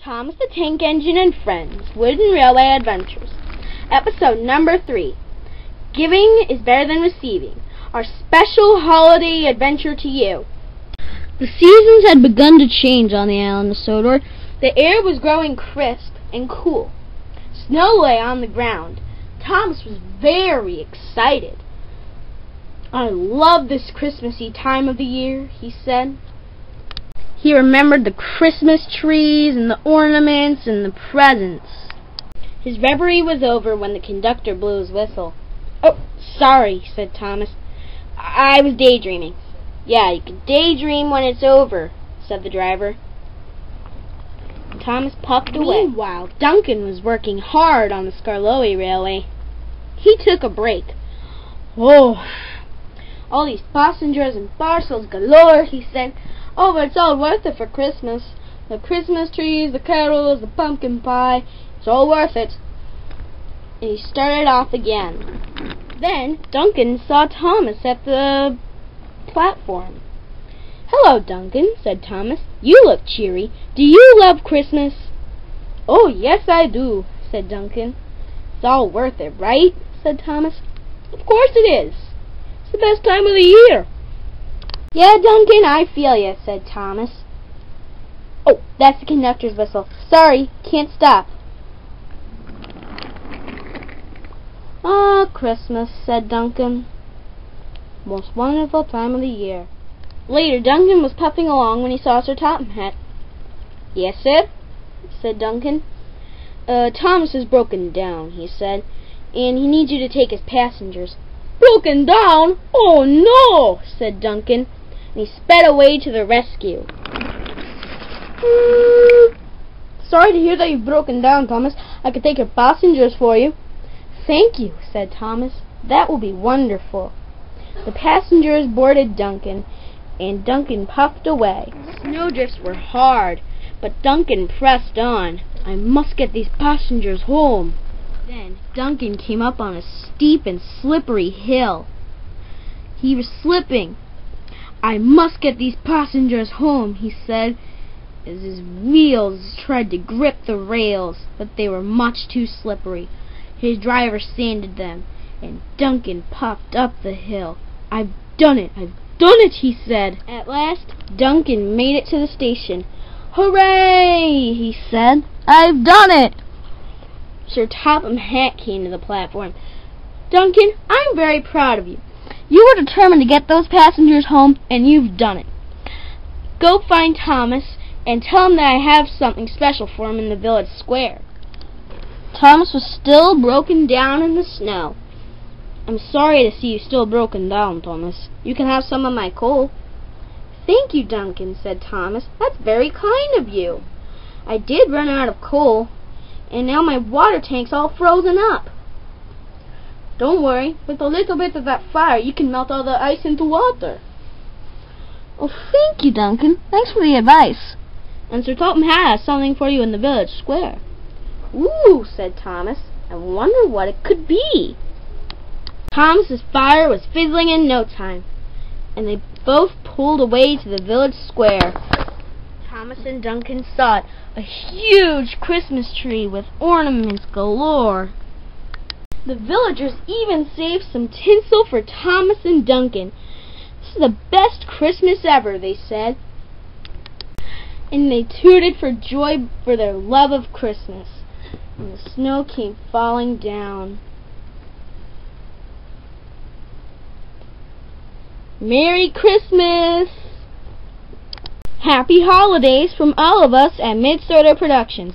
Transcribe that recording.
Thomas the Tank Engine and Friends, Wooden Railway Adventures. Episode number 3. Giving is better than receiving. Our special holiday adventure to you. The seasons had begun to change on the island of Mid-Sodor. The air was growing crisp and cool. Snow lay on the ground. Thomas was very excited. "I love this Christmassy time of the year," he said. He remembered the Christmas trees and the ornaments and the presents. His reverie was over when the conductor blew his whistle. "Oh, sorry," said Thomas. "I was daydreaming." "Yeah, you can daydream when it's over," said the driver. Thomas puffed away. Meanwhile, Duncan was working hard on the Scarloey Railway. He took a break. "Oh, all these passengers and parcels galore," he said. "Oh, but it's all worth it for Christmas. The Christmas trees, the carols, the pumpkin pie, it's all worth it." And he started off again. Then Duncan saw Thomas at the platform. "Hello, Duncan," said Thomas. "You look cheery. Do you love Christmas?" "Oh, yes, I do," said Duncan. "It's all worth it, right?" said Thomas. "Of course it is. It's the best time of the year." "Yeah, Duncan, I feel ya," said Thomas. "Oh, that's the conductor's whistle. Sorry, can't stop." "Ah, Christmas," said Duncan. "Most wonderful time of the year." Later, Duncan was puffing along when he saw Sir Topham Hatt. "Yes, sir," said Duncan. "Thomas is broken down," he said, "and he needs you to take his passengers." "Broken down? Oh, no," said Duncan, and he sped away to the rescue. "Sorry to hear that you've broken down, Thomas. I could take your passengers for you." "Thank you," said Thomas. "That will be wonderful." The passengers boarded Duncan, and Duncan puffed away. Snowdrifts were hard, but Duncan pressed on. "I must get these passengers home." Then Duncan came up on a steep and slippery hill. He was slipping. "I must get these passengers home," he said, as his wheels tried to grip the rails, but they were much too slippery. His driver sanded them, and Duncan puffed up the hill. "I've done it! I've done it!" he said. At last, Duncan made it to the station. "Hooray!" he said. "I've done it!" Sir Topham Hatt came to the platform. "Duncan, I'm very proud of you. You were determined to get those passengers home, and you've done it. Go find Thomas and tell him that I have something special for him in the village square." Thomas was still broken down in the snow. "I'm sorry to see you still broken down, Thomas. You can have some of my coal." "Thank you, Duncan," said Thomas. "That's very kind of you. I did run out of coal, and now my water tank's all frozen up." "Don't worry. With a little bit of that fire, you can melt all the ice into water." "Oh, thank you, Duncan. Thanks for the advice. And Sir Topham has something for you in the village square." "Ooh," said Thomas. "I wonder what it could be." Thomas's fire was fizzling in no time, and they both pulled away to the village square. Thomas and Duncan saw it, a huge Christmas tree with ornaments galore. The villagers even saved some tinsel for Thomas and Duncan. "This is the best Christmas ever," they said, and they tooted for joy for their love of Christmas. And the snow came falling down. Merry Christmas! Happy holidays from all of us at Mid-Sodor Productions.